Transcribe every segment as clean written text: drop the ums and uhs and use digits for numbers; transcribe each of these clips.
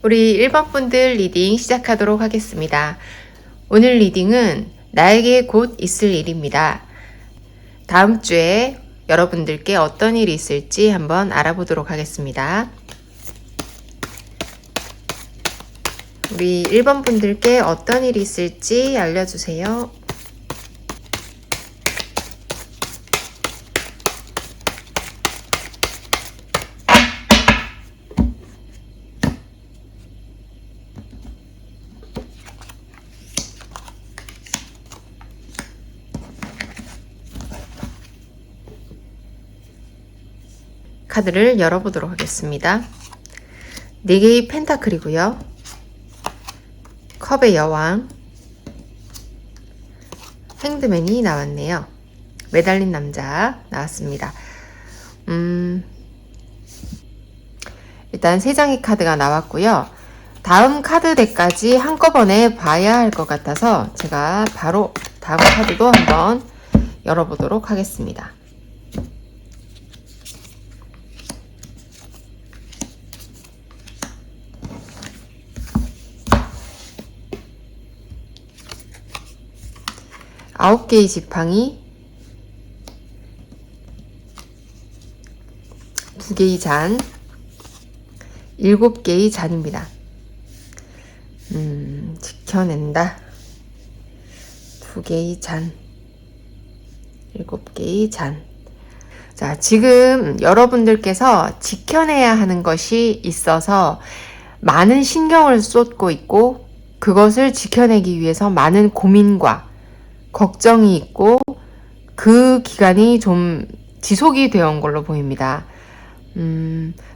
우리 1번 분들 리딩 시작하도록 하겠습니다. 오늘 리딩은 나에게 곧 있을 일입니다. 다음 주에 여러분들께 어떤 일이 있을지 한번 알아보도록 하겠습니다. 우리 1번 분들께 어떤 일이 있을지 알려주세요. 카드를 열어보도록 하겠습니다. 4개의 펜타클이고요. 컵의 여왕, 행드맨이 나왔네요. 매달린 남자 나왔습니다. 일단 3장의 카드가 나왔고요. 다음 카드 덱까지 한꺼번에 봐야 할 것 같아서 제가 바로 다음 카드도 한번 열어보도록 하겠습니다. 아홉 개의 지팡이, 2개의 잔, 7개의 잔입니다. 지켜낸다. 2개의 잔, 7개의 잔. 자, 지금 여러분들께서 지켜내야 하는 것이 있어서 많은 신경을 쏟고 있고, 그것을 지켜내기 위해서 많은 고민과 걱정이 있고, 그 기간이 좀 지속이 되어 온 걸로 보입니다.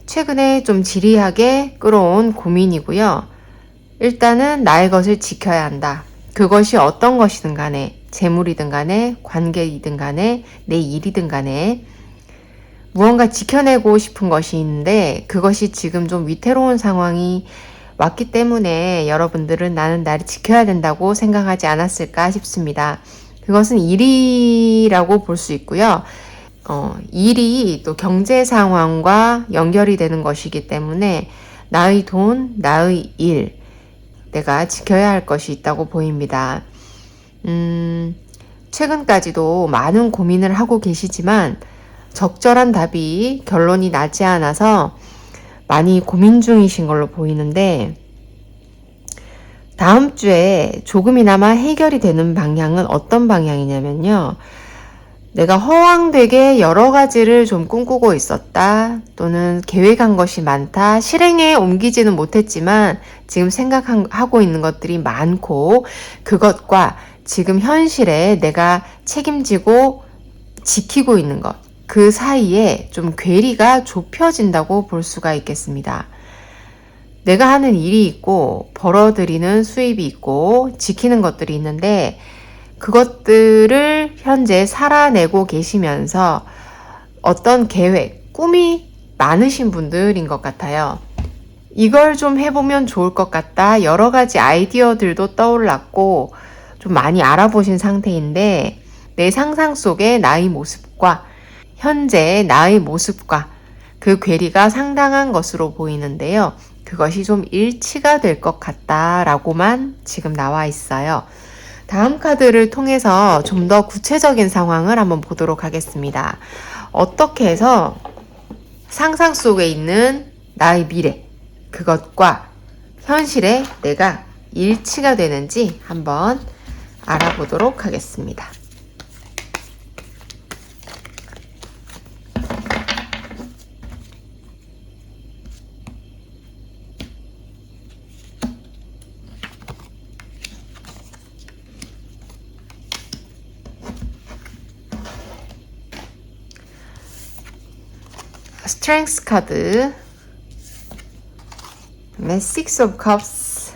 최근에 좀 지리하게 끌어온 고민이고요. 일단은 나의 것을 지켜야 한다. 그것이 어떤 것이든 간에, 재물이든 간에, 관계이든 간에, 내 일이든 간에 무언가 지켜내고 싶은 것이 있는데 그것이 지금 좀 위태로운 상황이 왔기 때문에 여러분들은 나는 나를 지켜야 된다고 생각하지 않았을까 싶습니다. 그것은 일이라고 볼 수 있고요. 일이 또 경제 상황과 연결이 되는 것이기 때문에 나의 돈, 나의 일, 내가 지켜야 할 것이 있다고 보입니다. 최근까지도 많은 고민을 하고 계시지만 적절한 답이 결론이 나지 않아서 많이 고민 중이신 걸로 보이는데, 다음 주에 조금이나마 해결이 되는 방향은 어떤 방향이냐면요. 내가 허황되게 여러 가지를 좀 꿈꾸고 있었다, 또는 계획한 것이 많다, 실행에 옮기지는 못했지만 지금 생각하고 있는 것들이 많고, 그것과 지금 현실에 내가 책임지고 지키고 있는 것, 그 사이에 좀 괴리가 좁혀진다고 볼 수가 있겠습니다. 내가 하는 일이 있고 벌어들이는 수입이 있고 지키는 것들이 있는데 그것들을 현재 살아내고 계시면서 어떤 계획, 꿈이 많으신 분들인 것 같아요. 이걸 좀 해보면 좋을 것 같다. 여러 가지 아이디어들도 떠올랐고 좀 많이 알아보신 상태인데 내 상상 속의 나의 모습과 현재의 나의 모습과 그 괴리가 상당한 것으로 보이는데요. 그것이 좀 일치가 될 것 같다라고만 지금 나와 있어요. 다음 카드를 통해서 좀 더 구체적인 상황을 한번 보도록 하겠습니다. 어떻게 해서 상상 속에 있는 나의 미래, 그것과 현실에 내가 일치가 되는지 한번 알아보도록 하겠습니다. 스트렝스 카드, Six of Cups,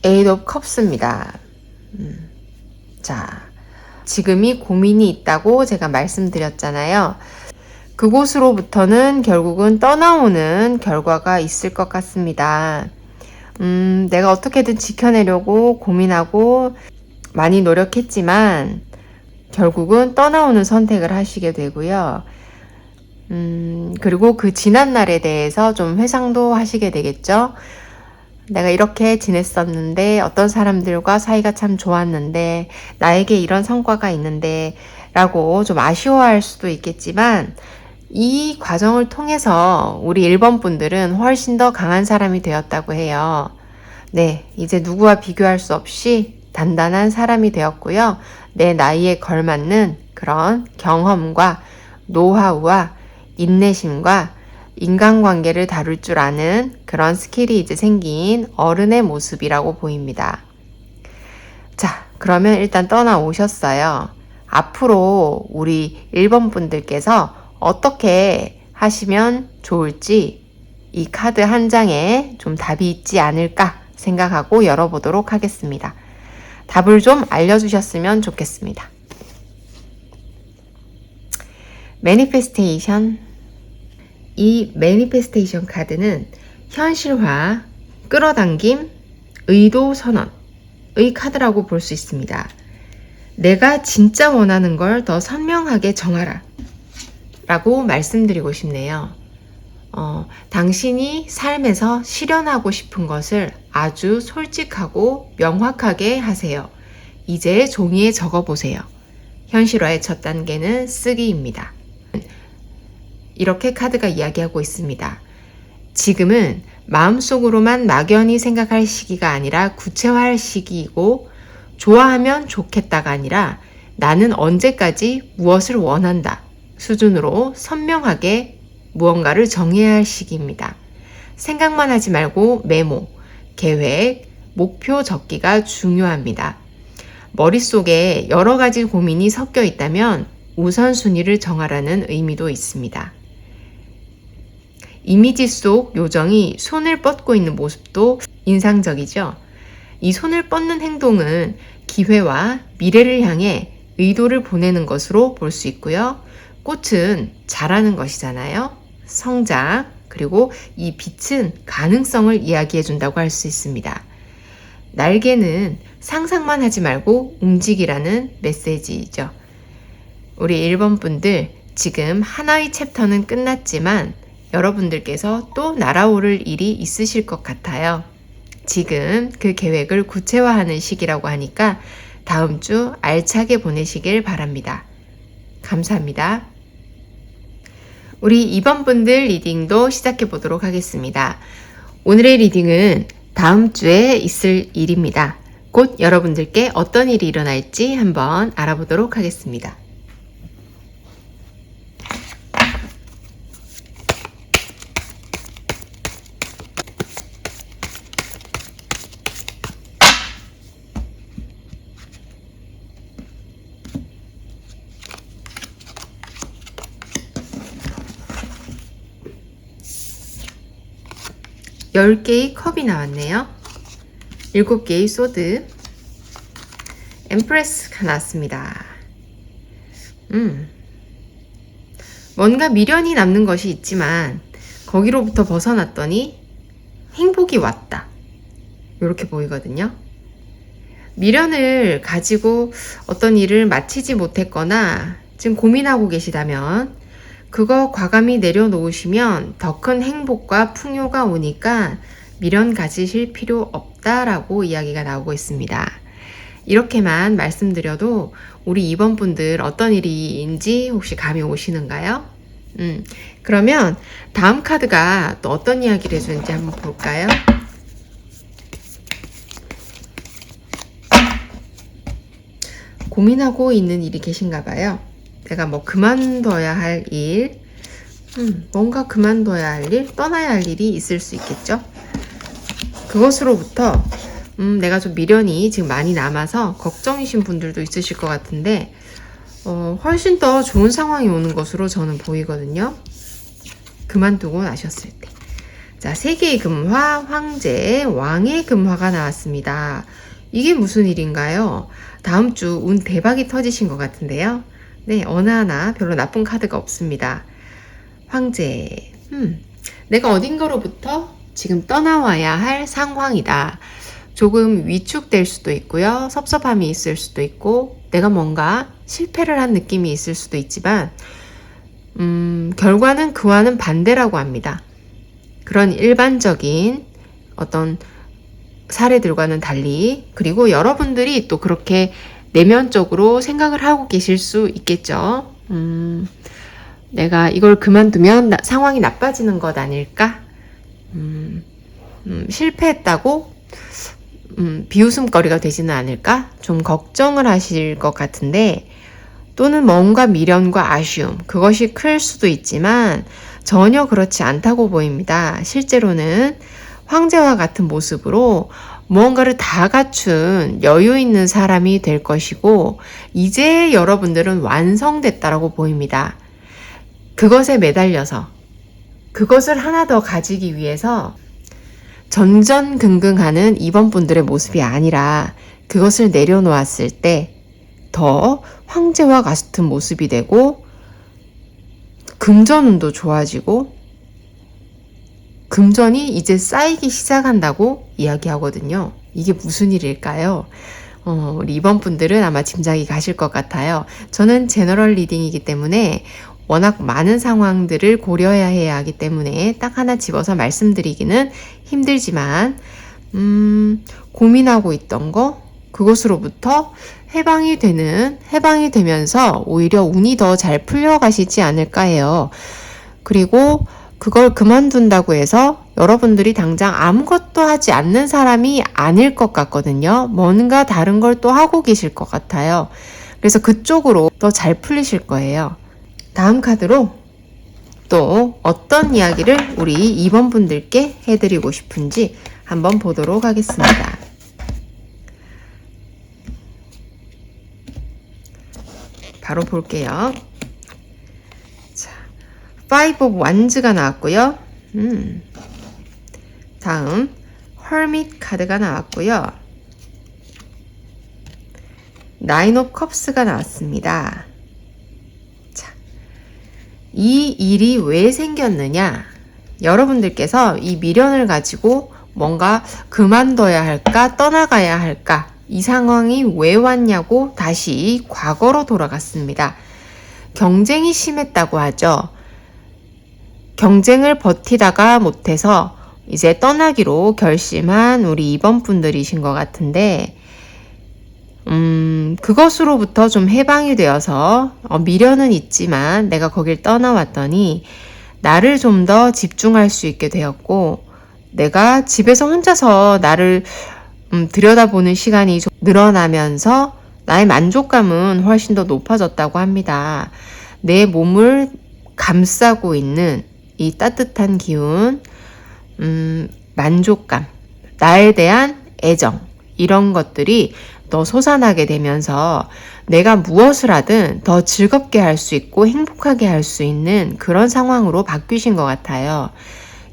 Eight of Cups입니다. 자, 지금이 고민이 있다고 제가 말씀드렸잖아요. 그곳으로부터는 결국은 떠나오는 결과가 있을 것 같습니다. 내가 어떻게든 지켜내려고 고민하고 많이 노력했지만 결국은 떠나오는 선택을 하시게 되고요. 그리고 그 지난 날에 대해서 좀 회상도 하시게 되겠죠. 내가 이렇게 지냈었는데, 어떤 사람들과 사이가 참 좋았는데, 나에게 이런 성과가 있는데, 라고 좀 아쉬워할 수도 있겠지만, 이 과정을 통해서 우리 1번 분들은 훨씬 더 강한 사람이 되었다고 해요. 네, 이제 누구와 비교할 수 없이 단단한 사람이 되었고요. 내 나이에 걸맞는 그런 경험과 노하우와 인내심과 인간관계를 다룰 줄 아는 그런 스킬이 이제 생긴 어른의 모습이라고 보입니다. 자, 그러면 일단 떠나오셨어요. 앞으로 우리 1번 분들께서 어떻게 하시면 좋을지 이 카드 한 장에 좀 답이 있지 않을까 생각하고 열어보도록 하겠습니다. 답을 좀 알려주셨으면 좋겠습니다. 매니페스테이션. 이 매니페스테이션 카드는 현실화, 끌어당김, 의도 선언의 카드라고 볼 수 있습니다. 내가 진짜 원하는 걸 더 선명하게 정하라 라고 말씀드리고 싶네요. 당신이 삶에서 실현하고 싶은 것을 아주 솔직하고 명확하게 하세요. 이제 종이에 적어보세요. 현실화의 첫 단계는 쓰기입니다. 이렇게 카드가 이야기하고 있습니다. 지금은 마음속으로만 막연히 생각할 시기가 아니라 구체화할 시기이고, 좋아하면 좋겠다가 아니라 나는 언제까지 무엇을 원한다 수준으로 선명하게 무언가를 정해야 할 시기입니다. 생각만 하지 말고 메모, 계획, 목표 적기가 중요합니다. 머릿속에 여러 가지 고민이 섞여 있다면 우선순위를 정하라는 의미도 있습니다. 이미지 속 요정이 손을 뻗고 있는 모습도 인상적이죠. 이 손을 뻗는 행동은 기회와 미래를 향해 의도를 보내는 것으로 볼 수 있고요. 꽃은 자라는 것이잖아요. 성장, 그리고 이 빛은 가능성을 이야기해 준다고 할 수 있습니다. 날개는 상상만 하지 말고 움직이라는 메시지이죠. 우리 1번 분들, 지금 하나의 챕터는 끝났지만 여러분들께서 또 날아오를 일이 있으실 것 같아요. 지금 그 계획을 구체화하는 시기라고 하니까 다음 주 알차게 보내시길 바랍니다. 감사합니다. 우리 2번 분들 리딩도 시작해 보도록 하겠습니다. 오늘의 리딩은 다음 주에 있을 일입니다. 곧 여러분들께 어떤 일이 일어날지 한번 알아보도록 하겠습니다. 열 개의 컵이 나왔네요. 7개의 소드, 엠프레스가 나왔습니다. 뭔가 미련이 남는 것이 있지만 거기로부터 벗어났더니 행복이 왔다. 이렇게 보이거든요. 미련을 가지고 어떤 일을 마치지 못했거나 지금 고민하고 계시다면 그거 과감히 내려놓으시면 더 큰 행복과 풍요가 오니까 미련 가지실 필요 없다라고 이야기가 나오고 있습니다. 이렇게만 말씀드려도 우리 2번 분들 어떤 일인지 혹시 감이 오시는가요? 그러면 다음 카드가 또 어떤 이야기를 해주는지 한번 볼까요? 고민하고 있는 일이 계신가 봐요. 내가 뭐 그만둬야 할 일, 뭔가 그만둬야 할 일, 떠나야 할 일이 있을 수 있겠죠? 그것으로부터 내가 좀 미련이 지금 많이 남아서 걱정이신 분들도 있으실 것 같은데 훨씬 더 좋은 상황이 오는 것으로 저는 보이거든요. 그만두고 나셨을 때. 자, 3개의 금화, 황제, 왕의 금화가 나왔습니다. 이게 무슨 일인가요? 다음 주 운 대박이 터지신 것 같은데요. 네, 어느 하나 별로 나쁜 카드가 없습니다. 황제, 내가 어딘가로부터 지금 떠나와야 할 상황이다. 조금 위축될 수도 있고요. 섭섭함이 있을 수도 있고, 내가 뭔가 실패를 한 느낌이 있을 수도 있지만, 결과는 그와는 반대라고 합니다. 그런 일반적인 어떤 사례들과는 달리, 그리고 여러분들이 또 그렇게 내면적으로 생각을 하고 계실 수 있겠죠. 내가 이걸 그만두면 상황이 나빠지는 것 아닐까? 실패했다고 비웃음거리가 되지는 않을까? 좀 걱정을 하실 것 같은데, 또는 뭔가 미련과 아쉬움, 그것이 클 수도 있지만 전혀 그렇지 않다고 보입니다. 실제로는 황제와 같은 모습으로 무언가를 다 갖춘 여유 있는 사람이 될 것이고, 이제 여러분들은 완성됐다라고 보입니다. 그것에 매달려서 그것을 하나 더 가지기 위해서 전전긍긍하는 이번 분들의 모습이 아니라, 그것을 내려놓았을 때 더 황제와 같은 모습이 되고, 금전운도 좋아지고, 금전이 이제 쌓이기 시작한다고 이야기하거든요. 이게 무슨 일일까요? 우리 이번 분들은 아마 짐작이 가실 것 같아요. 저는 제너럴 리딩이기 때문에 워낙 많은 상황들을 고려해야 하기 때문에 딱 하나 집어서 말씀드리기는 힘들지만, 고민하고 있던 거, 그것으로부터 해방이 되면서 오히려 운이 더 잘 풀려가시지 않을까 해요. 그리고 그걸 그만둔다고 해서 여러분들이 당장 아무것도 하지 않는 사람이 아닐 것 같거든요. 뭔가 다른 걸 또 하고 계실 것 같아요. 그래서 그쪽으로 더 잘 풀리실 거예요. 다음 카드로 또 어떤 이야기를 우리 2번 분들께 해드리고 싶은지 한번 보도록 하겠습니다. 바로 볼게요. 자, Five of Wands가 나왔고요. 다음 Hermit 카드가 나왔고요. Nine of Cups가 나왔습니다. 자, 이 일이 왜 생겼느냐? 여러분들께서 이 미련을 가지고 뭔가 그만둬야 할까, 떠나가야 할까, 이 상황이 왜 왔냐고 다시 과거로 돌아갔습니다. 경쟁이 심했다고 하죠. 경쟁을 버티다가 못해서 이제 떠나기로 결심한 우리 2번 분들이신 것 같은데, 그것으로부터 좀 해방이 되어서 미련은 있지만 내가 거길 떠나왔더니 나를 좀 더 집중할 수 있게 되었고, 내가 집에서 혼자서 나를 들여다보는 시간이 좀 늘어나면서 나의 만족감은 훨씬 더 높아졌다고 합니다. 내 몸을 감싸고 있는 이 따뜻한 기운, 만족감, 나에 대한 애정, 이런 것들이 더 솟아나게 되면서 내가 무엇을 하든 더 즐겁게 할 수 있고 행복하게 할 수 있는 그런 상황으로 바뀌신 것 같아요.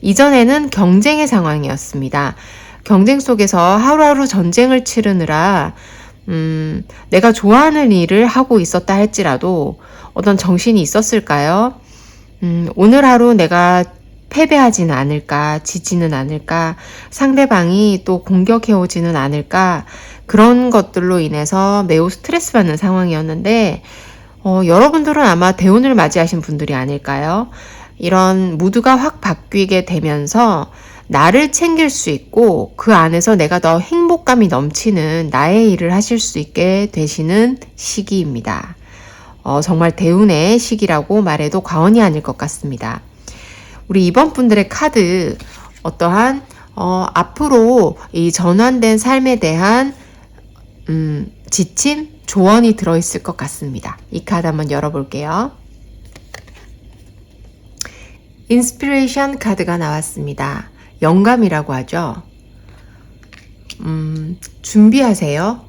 이전에는 경쟁의 상황이었습니다. 경쟁 속에서 하루하루 전쟁을 치르느라 내가 좋아하는 일을 하고 있었다 할지라도 어떤 정신이 있었을까요? 오늘 하루 내가 패배하지는 않을까, 지지는 않을까, 상대방이 또 공격해오지는 않을까, 그런 것들로 인해서 매우 스트레스 받는 상황이었는데, 여러분들은 아마 대운을 맞이하신 분들이 아닐까요? 이런 무드가 확 바뀌게 되면서 나를 챙길 수 있고 그 안에서 내가 더 행복감이 넘치는 나의 일을 하실 수 있게 되시는 시기입니다. 정말 대운의 시기라고 말해도 과언이 아닐 것 같습니다. 우리 이번 분들의 카드, 어떠한 앞으로 이 전환된 삶에 대한 지침, 조언이 들어있을 것 같습니다. 이 카드 한번 열어볼게요. 인스피레이션 카드가 나왔습니다. 영감이라고 하죠. 준비하세요.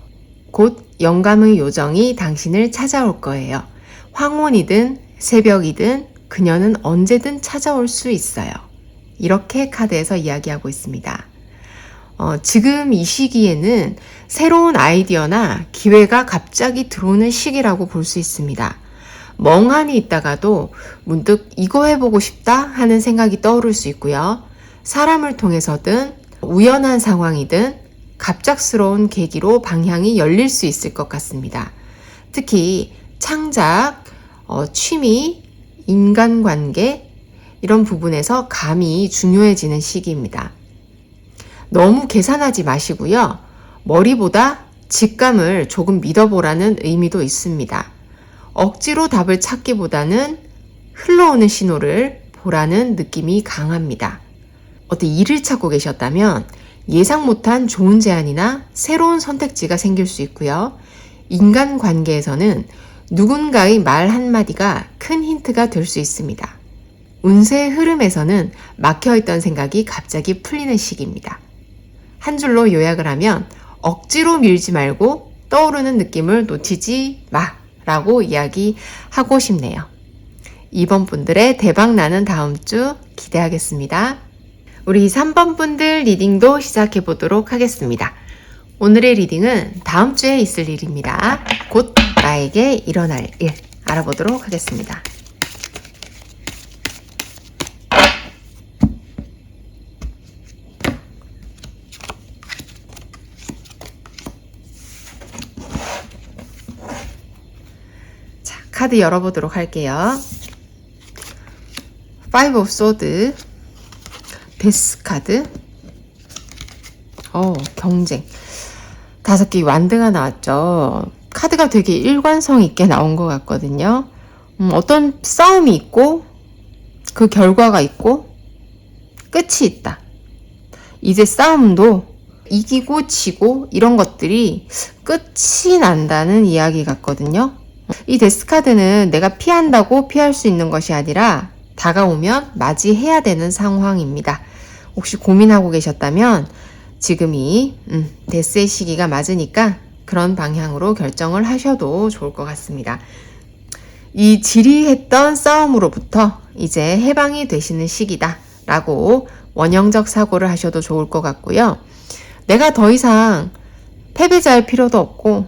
곧 영감의 요정이 당신을 찾아올 거예요. 황혼이든 새벽이든 그녀는 언제든 찾아올 수 있어요. 이렇게 카드에서 이야기하고 있습니다. 지금 이 시기에는 새로운 아이디어나 기회가 갑자기 들어오는 시기라고 볼 수 있습니다. 멍하니 있다가도 문득 이거 해보고 싶다 하는 생각이 떠오를 수 있고요. 사람을 통해서든 우연한 상황이든 갑작스러운 계기로 방향이 열릴 수 있을 것 같습니다. 특히 창작, 취미, 인간관계 이런 부분에서 감이 중요해지는 시기입니다. 너무 계산하지 마시고요. 머리보다 직감을 조금 믿어보라는 의미도 있습니다. 억지로 답을 찾기보다는 흘러오는 신호를 보라는 느낌이 강합니다. 어때 일을 찾고 계셨다면 예상 못한 좋은 제안이나 새로운 선택지가 생길 수 있고요. 인간관계에서는 누군가의 말 한마디가 큰 힌트가 될 수 있습니다. 운세의 흐름에서는 막혀있던 생각이 갑자기 풀리는 시기입니다. 한 줄로 요약을 하면 억지로 밀지 말고 떠오르는 느낌을 놓치지 마 라고 이야기하고 싶네요. 이번 분들의 대박나는 다음 주 기대하겠습니다. 우리 3번 분들 리딩도 시작해 보도록 하겠습니다. 오늘의 리딩은 다음 주에 있을 일입니다. 곧 나에게 일어날 일 알아보도록 하겠습니다. 자, 카드 열어보도록 할게요. Five of Swords, 데스 카드, 경쟁. 5개의 완드가 나왔죠. 카드가 되게 일관성 있게 나온 것 같거든요. 어떤 싸움이 있고 그 결과가 있고 끝이 있다. 이제 싸움도 이기고 지고 이런 것들이 끝이 난다는 이야기 같거든요. 이 데스 카드는 내가 피한다고 피할 수 있는 것이 아니라 다가오면 맞이해야 되는 상황입니다. 혹시 고민하고 계셨다면 지금이 데스의 시기가 맞으니까 그런 방향으로 결정을 하셔도 좋을 것 같습니다. 이 지리했던 싸움으로부터 이제 해방이 되시는 시기다 라고 원형적 사고를 하셔도 좋을 것 같고요. 내가 더 이상 패배자일 필요도 없고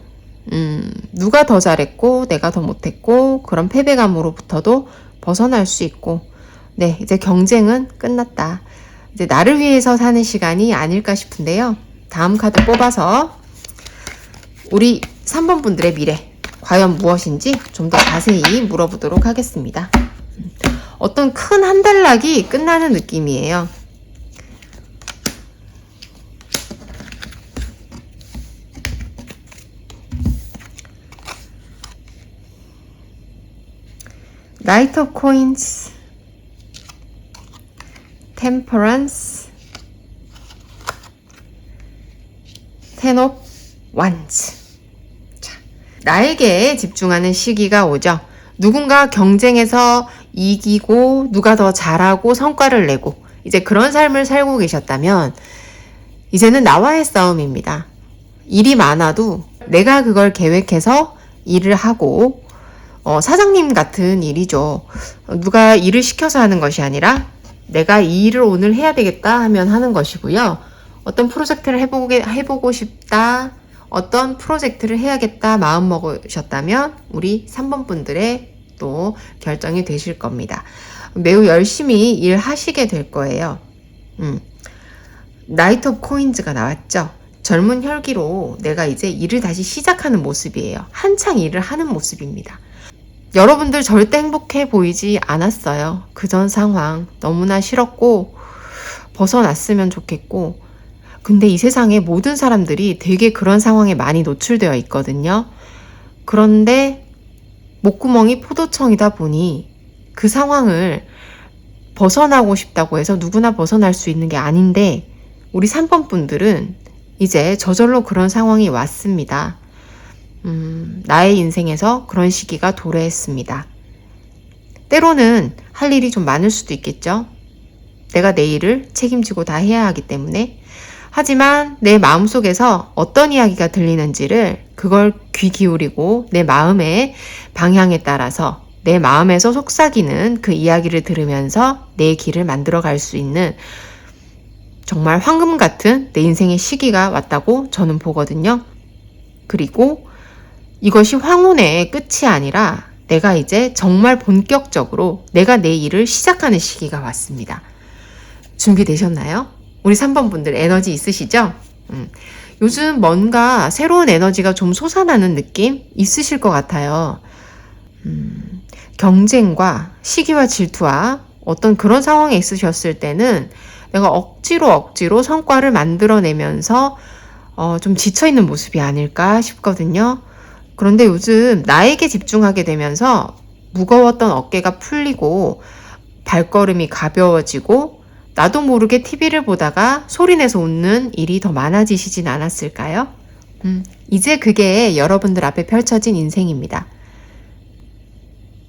누가 더 잘했고 내가 더 못했고 그런 패배감으로부터도 벗어날 수 있고 네, 이제 경쟁은 끝났다. 이제 나를 위해서 사는 시간이 아닐까 싶은데요. 다음 카드 뽑아서 우리 3번 분들의 미래 과연 무엇인지 좀 더 자세히 물어보도록 하겠습니다. 어떤 큰 한단락이 끝나는 느낌이에요. 나이트 오브 코인스, 템퍼런스, 텐 오브 완즈. 자, 나에게 집중하는 시기가 오죠. 누군가 경쟁에서 이기고 누가 더 잘하고 성과를 내고 이제 그런 삶을 살고 계셨다면 이제는 나와의 싸움입니다. 일이 많아도 내가 그걸 계획해서 일을 하고 사장님 같은 일이죠. 누가 일을 시켜서 하는 것이 아니라 내가 이 일을 오늘 해야 되겠다 하면 하는 것이고요. 어떤 프로젝트를 해보고 싶다, 어떤 프로젝트를 해야겠다 마음 먹으셨다면 우리 3번 분들의 또 결정이 되실 겁니다. 매우 열심히 일하시게 될 거예요. 나이트 오브 코인즈가 나왔죠. 젊은 혈기로 내가 이제 일을 다시 시작하는 모습이에요. 한창 일을 하는 모습입니다. 여러분들 절대 행복해 보이지 않았어요. 그전 상황 너무나 싫었고 벗어났으면 좋겠고 근데 이 세상에 모든 사람들이 되게 그런 상황에 많이 노출되어 있거든요. 그런데 목구멍이 포도청이다 보니 그 상황을 벗어나고 싶다고 해서 누구나 벗어날 수 있는 게 아닌데 우리 3번 분들은 이제 저절로 그런 상황이 왔습니다. 나의 인생에서 그런 시기가 도래했습니다. 때로는 할 일이 좀 많을 수도 있겠죠. 내가 내 일을 책임지고 다 해야 하기 때문에. 하지만 내 마음속에서 어떤 이야기가 들리는지를 그걸 귀 기울이고 내 마음의 방향에 따라서 내 마음에서 속삭이는 그 이야기를 들으면서 내 길을 만들어 갈 수 있는 정말 황금 같은 내 인생의 시기가 왔다고 저는 보거든요. 그리고 이것이 황혼의 끝이 아니라 내가 이제 정말 본격적으로 내가 내 일을 시작하는 시기가 왔습니다. 준비되셨나요? 우리 3번 분들 에너지 있으시죠? 요즘 뭔가 새로운 에너지가 좀 솟아나는 느낌 있으실 것 같아요. 경쟁과 시기와 질투와 어떤 그런 상황에 있으셨을 때는 내가 억지로 성과를 만들어내면서 좀 지쳐있는 모습이 아닐까 싶거든요. 그런데 요즘 나에게 집중하게 되면서 무거웠던 어깨가 풀리고 발걸음이 가벼워지고 나도 모르게 TV를 보다가 소리내서 웃는 일이 더 많아지시진 않았을까요? 이제 그게 여러분들 앞에 펼쳐진 인생입니다.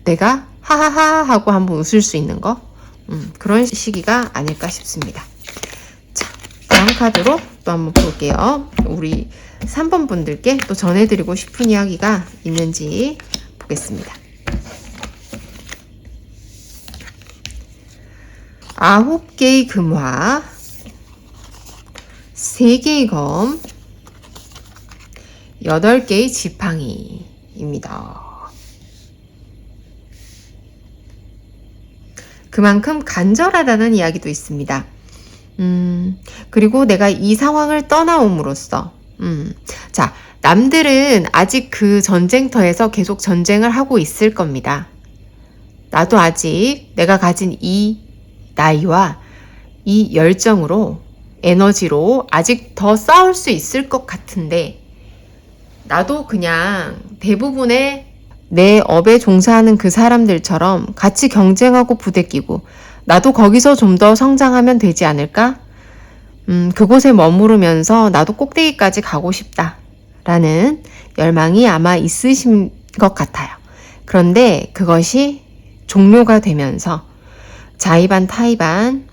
내가 하하하 하고 한번 웃을 수 있는 거, 그런 시기가 아닐까 싶습니다. 자, 다음 카드로 또 한번 볼게요. 우리 3번 분들께 또 전해드리고 싶은 이야기가 있는지 보겠습니다. 9개의 금화, 3개의 검, 8개의 지팡이입니다. 그만큼 간절하다는 이야기도 있습니다. 그리고 내가 이 상황을 떠나옴으로써, 자, 남들은 아직 그 전쟁터에서 계속 전쟁을 하고 있을 겁니다. 나도 아직 내가 가진 이 나이와 이 열정으로, 에너지로 아직 더 싸울 수 있을 것 같은데, 나도 그냥 대부분의 내 업에 종사하는 그 사람들처럼 같이 경쟁하고 부대끼고 나도 거기서 좀 더 성장하면 되지 않을까? 그곳에 머무르면서 나도 꼭대기까지 가고 싶다라는 열망이 아마 있으신 것 같아요. 그런데 그것이 종료가 되면서 자의반 타의반,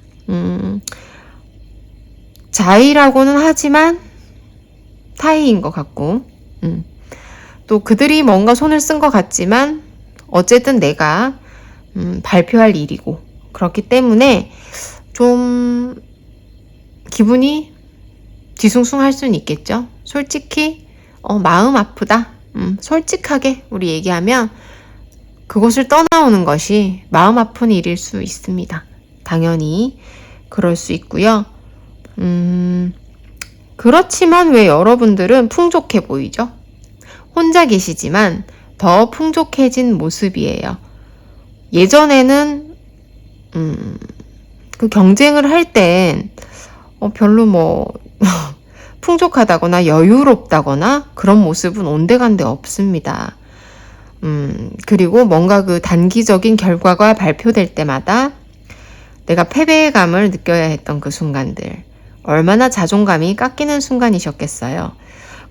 자의라고는 하지만 타의인 것 같고, 또 그들이 뭔가 손을 쓴 것 같지만 어쨌든 내가 발표할 일이고, 그렇기 때문에 좀 기분이 뒤숭숭할 수는 있겠죠. 솔직히 마음 아프다, 솔직하게 우리 얘기하면 그곳을 떠나오는 것이 마음 아픈 일일 수 있습니다. 당연히 그럴 수 있고요. 그렇지만 왜 여러분들은 풍족해 보이죠? 혼자 계시지만 더 풍족해진 모습이에요. 예전에는 그 경쟁을 할 땐 별로 뭐 풍족하다거나 여유롭다거나 그런 모습은 온데간데 없습니다. 그리고 뭔가 그 단기적인 결과가 발표될 때마다 내가 패배의 감을 느껴야 했던 그 순간들, 얼마나 자존감이 깎이는 순간이셨겠어요.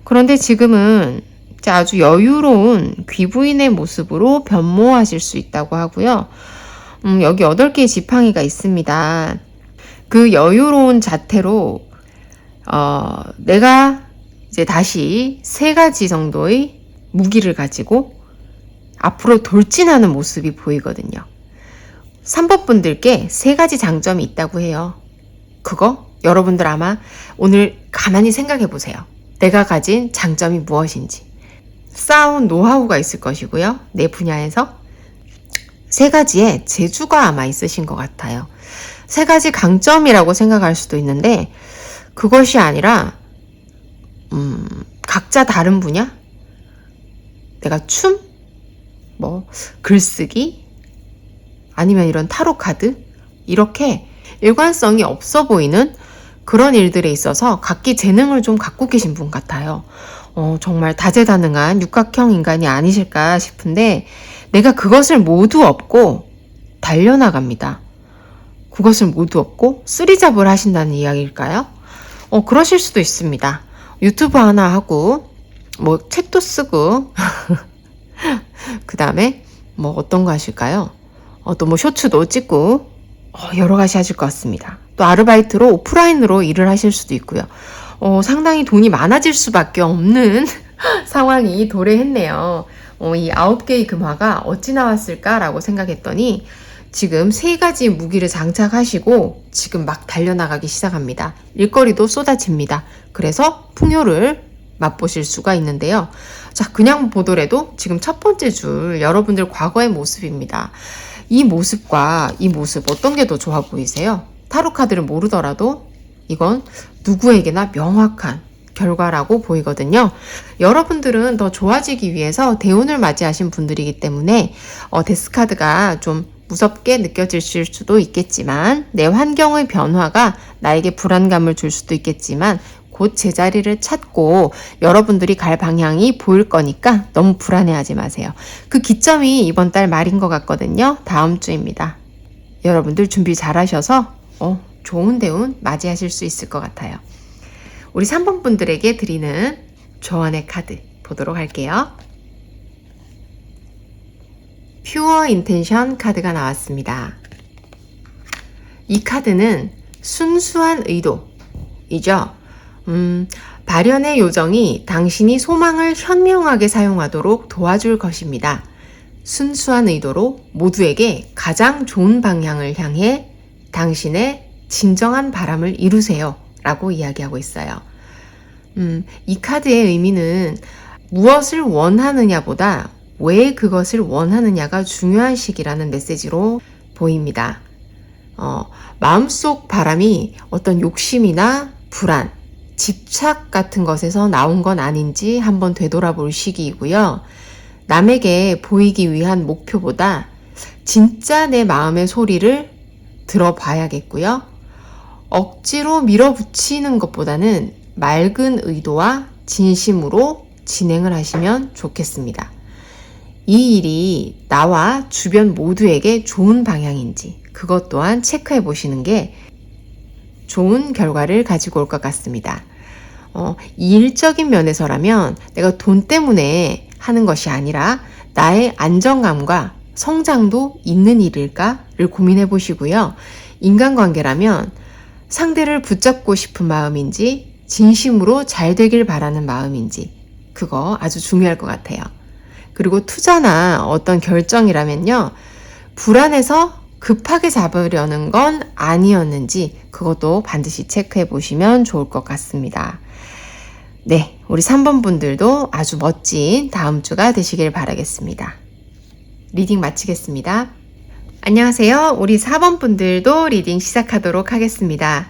그런데 지금은 아주 여유로운 귀부인의 모습으로 변모하실 수 있다고 하고요. 여기 8개의 지팡이가 있습니다. 그 여유로운 자태로 내가 이제 다시 3가지 정도의 무기를 가지고 앞으로 돌진하는 모습이 보이거든요. 3번 분들께 3가지 장점이 있다고 해요. 그거 여러분들 아마 오늘 가만히 생각해 보세요. 내가 가진 장점이 무엇인지. 쌓아온 노하우가 있을 것이고요. 내 분야에서 3가지의 재주가 아마 있으신 것 같아요. 3가지 강점이라고 생각할 수도 있는데 그것이 아니라 각자 다른 분야? 내가 춤? 뭐 글쓰기? 아니면 이런 타로 카드? 이렇게 일관성이 없어 보이는 그런 일들에 있어서 각기 재능을 좀 갖고 계신 분 같아요. 정말 다재다능한 육각형 인간이 아니실까 싶은데 내가 그것을 모두 얻고 달려나갑니다. 그것을 모두 얻고 쓰리잡을 하신다는 이야기일까요? 그러실 수도 있습니다. 유튜브 하나 하고 뭐 책도 쓰고 그 다음에 뭐 어떤 거 하실까요? 또 뭐 쇼츠도 찍고 여러 가지 하실 것 같습니다. 또 아르바이트로 오프라인으로 일을 하실 수도 있고요. 상당히 돈이 많아질 수밖에 없는 상황이 도래했네요. 이 9개의 금화가 어찌 나왔을까라고 생각했더니 지금 3가지 무기를 장착하시고 지금 막 달려나가기 시작합니다. 일거리도 쏟아집니다. 그래서 풍요를 맛보실 수가 있는데요. 자, 그냥 보더라도 지금 첫 번째 줄 여러분들 과거의 모습입니다. 이 모습과 이 모습 어떤 게 더 좋아 보이세요? 타로 카드를 모르더라도 이건 누구에게나 명확한 결과라고 보이거든요. 여러분들은 더 좋아지기 위해서 대운을 맞이하신 분들이기 때문에 데스카드가 좀 무섭게 느껴질 수도 있겠지만, 내 환경의 변화가 나에게 불안감을 줄 수도 있겠지만 곧 제자리를 찾고 여러분들이 갈 방향이 보일 거니까 너무 불안해하지 마세요. 그 기점이 이번 달 말인 것 같거든요. 다음 주입니다. 여러분들 준비 잘 하셔서 좋은 대운 맞이하실 수 있을 것 같아요. 우리 3번 분들에게 드리는 조언의 카드 보도록 할게요. 퓨어 인텐션 카드가 나왔습니다. 이 카드는 순수한 의도이죠. 발현의 요정이 당신이 소망을 현명하게 사용하도록 도와줄 것입니다. 순수한 의도로 모두에게 가장 좋은 방향을 향해 당신의 진정한 바람을 이루세요 라고 이야기하고 있어요. 이 카드의 의미는 무엇을 원하느냐보다 왜 그것을 원하느냐가 중요한 시기라는 메시지로 보입니다. 마음속 바람이 어떤 욕심이나 불안, 집착 같은 것에서 나온 건 아닌지 한번 되돌아볼 시기이고요. 남에게 보이기 위한 목표보다 진짜 내 마음의 소리를 들어봐야겠고요. 억지로 밀어붙이는 것보다는 맑은 의도와 진심으로 진행을 하시면 좋겠습니다. 이 일이 나와 주변 모두에게 좋은 방향인지 그것 또한 체크해 보시는 게 좋은 결과를 가지고 올 것 같습니다. 일적인 면에서라면 내가 돈 때문에 하는 것이 아니라 나의 안정감과 성장도 있는 일일까를 고민해 보시고요. 인간관계라면 상대를 붙잡고 싶은 마음인지 진심으로 잘 되길 바라는 마음인지 그거 아주 중요할 것 같아요. 그리고 투자나 어떤 결정이라면요. 불안해서 급하게 잡으려는 건 아니었는지 그것도 반드시 체크해 보시면 좋을 것 같습니다. 네, 우리 3번 분들도 아주 멋진 다음 주가 되시길 바라겠습니다. 리딩 마치겠습니다. 안녕하세요. 우리 4번 분들도 리딩 시작하도록 하겠습니다.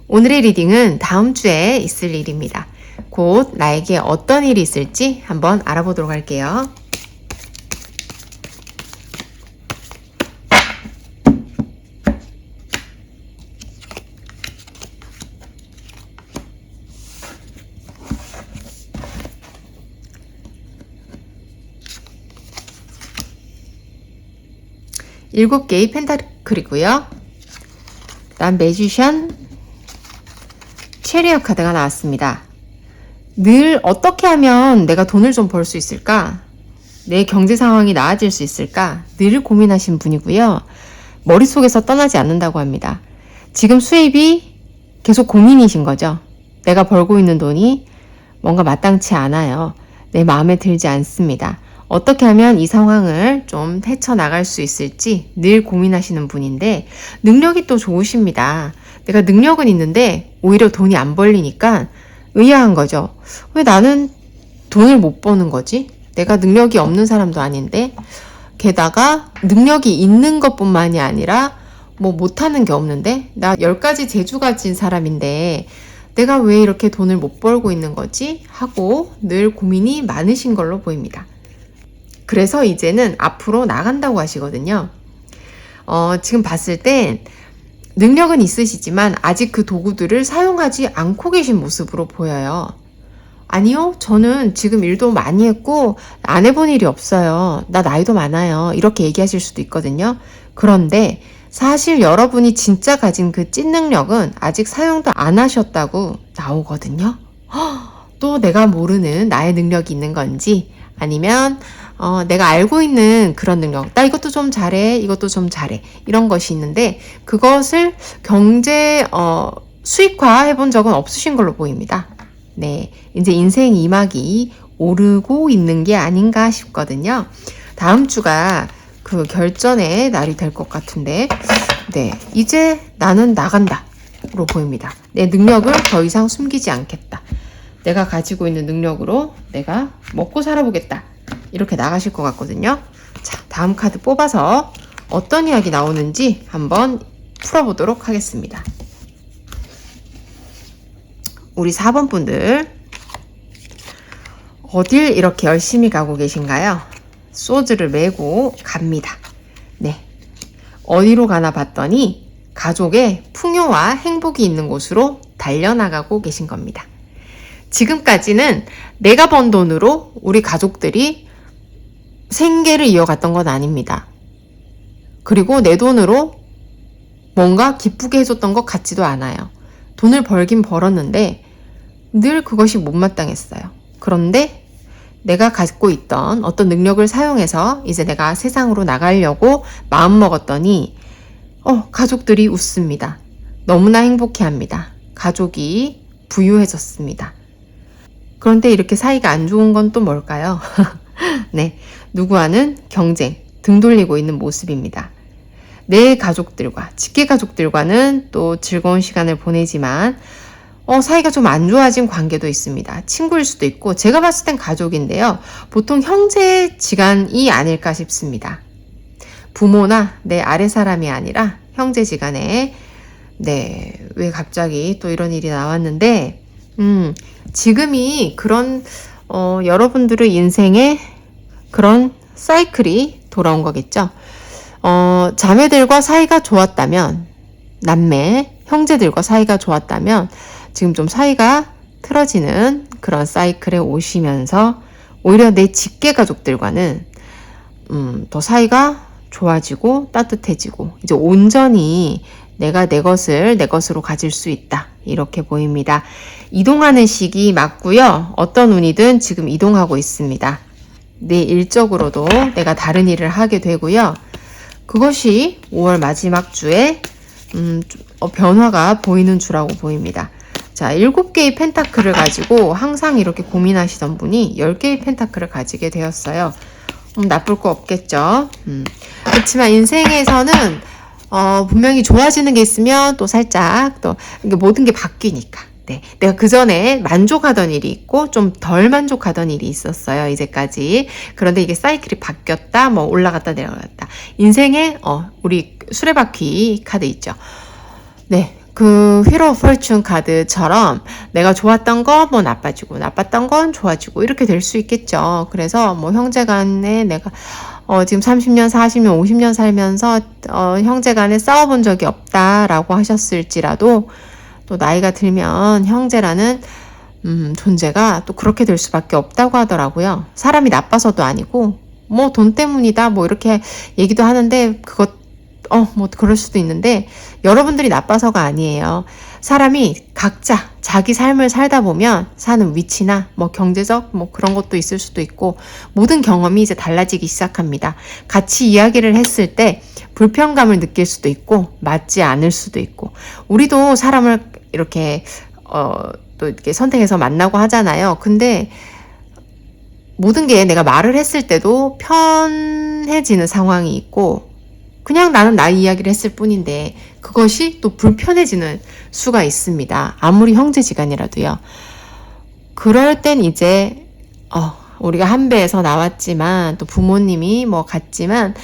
오늘의 리딩은 다음 주에 있을 일입니다. 곧 나에게 어떤 일이 있을지 한번 알아보도록 할게요. 일곱 개의 펜타클이고요. 그다음 매지션, 체리엇 카드가 나왔습니다. 늘 어떻게 하면 내가 돈을 좀 벌 수 있을까? 내 경제 상황이 나아질 수 있을까? 늘 고민하신 분이고요. 머릿속에서 떠나지 않는다고 합니다. 지금 수입이 계속 고민이신 거죠. 내가 벌고 있는 돈이 뭔가 마땅치 않아요. 내 마음에 들지 않습니다. 어떻게 하면 이 상황을 좀 헤쳐나갈 수 있을지 늘 고민하시는 분인데 능력이 또 좋으십니다. 내가 능력은 있는데 오히려 돈이 안 벌리니까 의아한 거죠. 왜 나는 돈을 못 버는 거지? 내가 능력이 없는 사람도 아닌데 게다가 능력이 있는 것뿐만이 아니라 뭐 못하는 게 없는데 나 10가지 재주 가진 사람인데 내가 왜 이렇게 돈을 못 벌고 있는 거지? 하고 늘 고민이 많으신 걸로 보입니다. 그래서 이제는 앞으로 나간다고 하시거든요. 지금 봤을 땐 능력은 있으시지만 아직 그 도구들을 사용하지 않고 계신 모습으로 보여요. 아니요, 저는 지금 일도 많이 했고 안 해본 일이 없어요. 나 나이도 많아요. 이렇게 얘기하실 수도 있거든요. 그런데 사실 여러분이 진짜 가진 그 찐 능력은 아직 사용도 안 하셨다고 나오거든요. 또 내가 모르는 나의 능력이 있는 건지 아니면 내가 알고 있는 그런 능력, 나 이것도 좀 잘해, 이것도 좀 잘해 이런 것이 있는데 그것을 경제 수익화 해본 적은 없으신 걸로 보입니다. 네, 이제 인생 2막이 오르고 있는 게 아닌가 싶거든요. 다음 주가 그 결전의 날이 될 것 같은데 네, 이제 나는 나간다로 보입니다. 내 능력을 더 이상 숨기지 않겠다. 내가 가지고 있는 능력으로 내가 먹고 살아보겠다. 이렇게 나가실 것 같거든요. 자, 다음 카드 뽑아서 어떤 이야기 나오는지 한번 풀어보도록 하겠습니다. 우리 4번 분들 어딜 이렇게 열심히 가고 계신가요? 소즈를 메고 갑니다. 네. 어디로 가나 봤더니 가족의 풍요와 행복이 있는 곳으로 달려나가고 계신 겁니다. 지금까지는 내가 번 돈으로 우리 가족들이 생계를 이어갔던 건 아닙니다. 그리고 내 돈으로 뭔가 기쁘게 해줬던 것 같지도 않아요. 돈을 벌긴 벌었는데 늘 그것이 못마땅했어요. 그런데 내가 갖고 있던 어떤 능력을 사용해서 이제 내가 세상으로 나가려고 마음먹었더니 가족들이 웃습니다. 너무나 행복해합니다. 가족이 부유해졌습니다. 그런데 이렇게 사이가 안 좋은 건 또 뭘까요? 네, 누구와는 경쟁, 등 돌리고 있는 모습입니다. 내 가족들과, 직계 가족들과는 또 즐거운 시간을 보내지만 사이가 좀 안 좋아진 관계도 있습니다. 친구일 수도 있고 제가 봤을 땐 가족인데요. 보통 형제지간이 아닐까 싶습니다. 부모나 내 아래 사람이 아니라 형제지간에 왜 갑자기 또 이런 일이 나왔는데 지금이 그런 여러분들의 인생에 그런 사이클이 돌아온 거겠죠. 자매들과 사이가 좋았다면 남매, 형제들과 사이가 좋았다면 지금 좀 사이가 틀어지는 그런 사이클에 오시면서 오히려 내 직계 가족들과는 더 사이가 좋아지고 따뜻해지고 이제 온전히 내가 내 것을 내 것으로 가질 수 있다. 이렇게 보입니다. 이동하는 시기 맞고요. 어떤 운이든 지금 이동하고 있습니다. 내 일적으로도 내가 다른 일을 하게 되고요. 그것이 5월 마지막 주에 변화가 보이는 주라고 보입니다. 자, 7개의 펜타클을 가지고 항상 이렇게 고민하시던 분이 10개의 펜타클을 가지게 되었어요. 나쁠 거 없겠죠. 그렇지만 인생에서는 분명히 좋아지는 게 있으면 또 살짝 또 모든 게 바뀌니까. 네, 내가 그 전에 만족하던 일이 있고 좀 덜 만족하던 일이 있었어요. 이제까지. 그런데 이게 사이클이 바뀌었다. 뭐 올라갔다 내려갔다. 인생에 우리 수레바퀴 카드 있죠. 네. 그 휠 오브 포춘 카드처럼 내가 좋았던 거 뭐 나빠지고 나빴던 건 좋아지고 이렇게 될 수 있겠죠. 그래서 뭐 형제간에 내가 지금 30년, 40년, 50년 살면서 형제간에 싸워본 적이 없다라고 하셨을지라도 또 나이가 들면 형제라는 존재가 또 그렇게 될 수밖에 없다고 하더라고요. 사람이 나빠서도 아니고 뭐 돈 때문이다 뭐 이렇게 얘기도 하는데 그것 뭐 그럴 수도 있는데 여러분들이 나빠서가 아니에요. 사람이 각자 자기 삶을 살다 보면 사는 위치나 뭐 경제적 뭐 그런 것도 있을 수도 있고 모든 경험이 이제 달라지기 시작합니다. 같이 이야기를 했을 때 불편감을 느낄 수도 있고 맞지 않을 수도 있고 우리도 사람을 이렇게 또 이렇게 선택해서 만나고 하잖아요. 근데 모든 게 내가 말을 했을 때도 편해지는 상황이 있고 그냥 나는 나의 이야기를 했을 뿐인데 그것이 또 불편해지는 수가 있습니다. 아무리 형제지간이라도요. 그럴 땐 이제 우리가 한 배에서 나왔지만 또 부모님이 뭐 같지만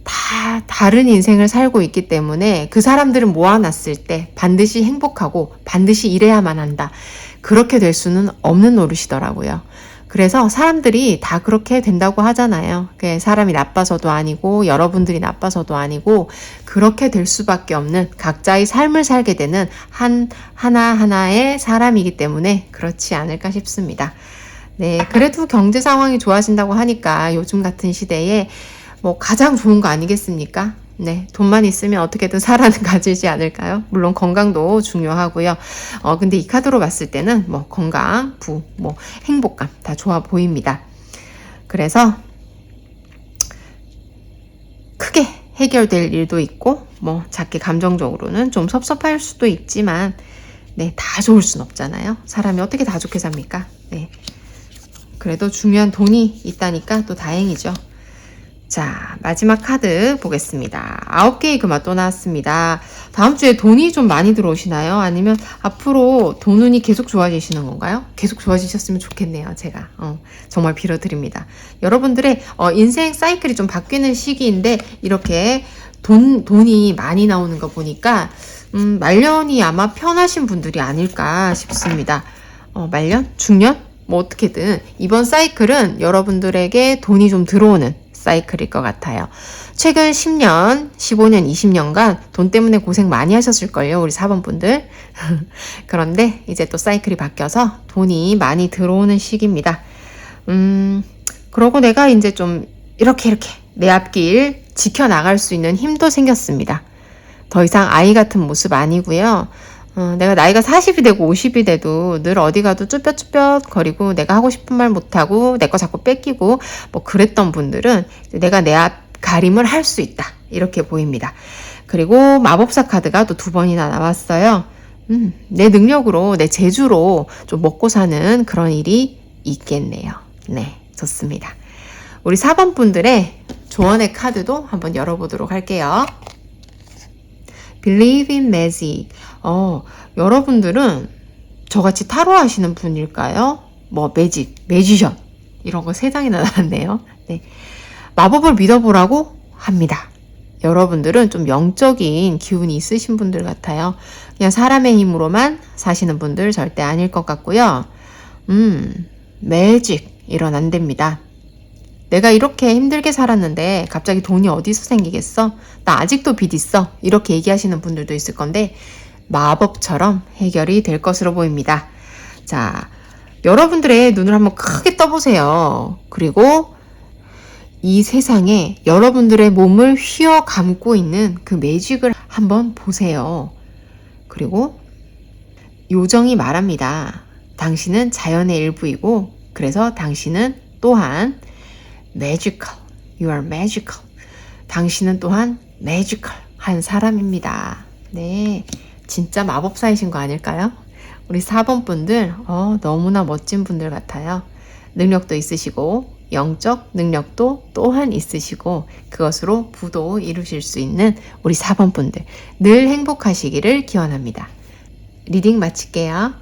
다 다른 인생을 살고 있기 때문에 그 사람들은 모아놨을 때 반드시 행복하고 반드시 이래야만 한다. 그렇게 될 수는 없는 노릇이더라고요. 그래서 사람들이 다 그렇게 된다고 하잖아요. 사람이 나빠서도 아니고 여러분들이 나빠서도 아니고 그렇게 될 수밖에 없는 각자의 삶을 살게 되는 하나하나의 사람이기 때문에 그렇지 않을까 싶습니다. 네, 그래도 경제 상황이 좋아진다고 하니까 요즘 같은 시대에 뭐 가장 좋은 거 아니겠습니까? 네, 돈만 있으면 어떻게든 살아는 가지지 않을까요? 물론 건강도 중요하고요. 근데 이 카드로 봤을 때는 뭐 건강, 뭐 행복감 다 좋아 보입니다. 그래서 크게 해결될 일도 있고 뭐 작게 감정적으로는 좀 섭섭할 수도 있지만 네, 다 좋을 순 없잖아요. 사람이 어떻게 다 좋게 삽니까? 네. 그래도 중요한 돈이 있다니까 또 다행이죠. 자, 마지막 카드 보겠습니다. 9개의 금화 또 나왔습니다. 다음 주에 돈이 좀 많이 들어오시나요? 아니면 앞으로 돈 운이 계속 좋아지시는 건가요? 계속 좋아지셨으면 좋겠네요. 제가 정말 빌어드립니다. 여러분들의 인생 사이클이 좀 바뀌는 시기인데 이렇게 돈이 많이 나오는 거 보니까 말년이 아마 편하신 분들이 아닐까 싶습니다. 말년? 중년? 뭐 어떻게든 이번 사이클은 여러분들에게 돈이 좀 들어오는 사이클일 것 같아요. 최근 10년, 15년, 20년간 돈 때문에 고생 많이 하셨을걸요, 우리 4번 분들. 그런데 이제 또 사이클이 바뀌어서 돈이 많이 들어오는 시기입니다. 그러고 내가 이제 좀 이렇게 내 앞길 지켜나갈 수 있는 힘도 생겼습니다. 더 이상 아이 같은 모습 아니고요. 내가 나이가 40이 되고 50이 돼도 늘 어디 가도 쭈뼛쭈뼛 거리고 내가 하고 싶은 말 못하고 내 거 자꾸 뺏기고 뭐 그랬던 분들은 내가 내 앞 가림을 할 수 있다. 이렇게 보입니다. 그리고 마법사 카드가 또 2번이나 나왔어요. 내 능력으로, 내 재주로 좀 먹고 사는 그런 일이 있겠네요. 네, 좋습니다. 우리 4번 분들의 조언의 카드도 한번 열어보도록 할게요. Believe in magic. 여러분들은 저같이 타로 하시는 분일까요? 뭐 매지션 이런 거 3장이나 나왔네요. 네. 마법을 믿어보라고 합니다. 여러분들은 좀 영적인 기운이 있으신 분들 같아요. 그냥 사람의 힘으로만 사시는 분들 절대 아닐 것 같고요. 매직 이런 안 됩니다. 내가 이렇게 힘들게 살았는데 갑자기 돈이 어디서 생기겠어? 나 아직도 빚 있어. 이렇게 얘기하시는 분들도 있을 건데 마법처럼 해결이 될 것으로 보입니다. 자, 여러분들의 눈을 한번 크게 떠보세요. 그리고 이 세상에 여러분들의 몸을 휘어 감고 있는 그 매직을 한번 보세요. 그리고 요정이 말합니다. 당신은 자연의 일부이고 그래서 당신은 또한 magical, you are magical. 당신은 또한 magical 한 사람입니다. 네, 진짜 마법사이신 거 아닐까요? 우리 4번 분들 너무나 멋진 분들 같아요. 능력도 있으시고 영적 능력도 또한 있으시고 그것으로 부도 이루실 수 있는 우리 4번 분들 늘 행복하시기를 기원합니다. 리딩 마칠게요.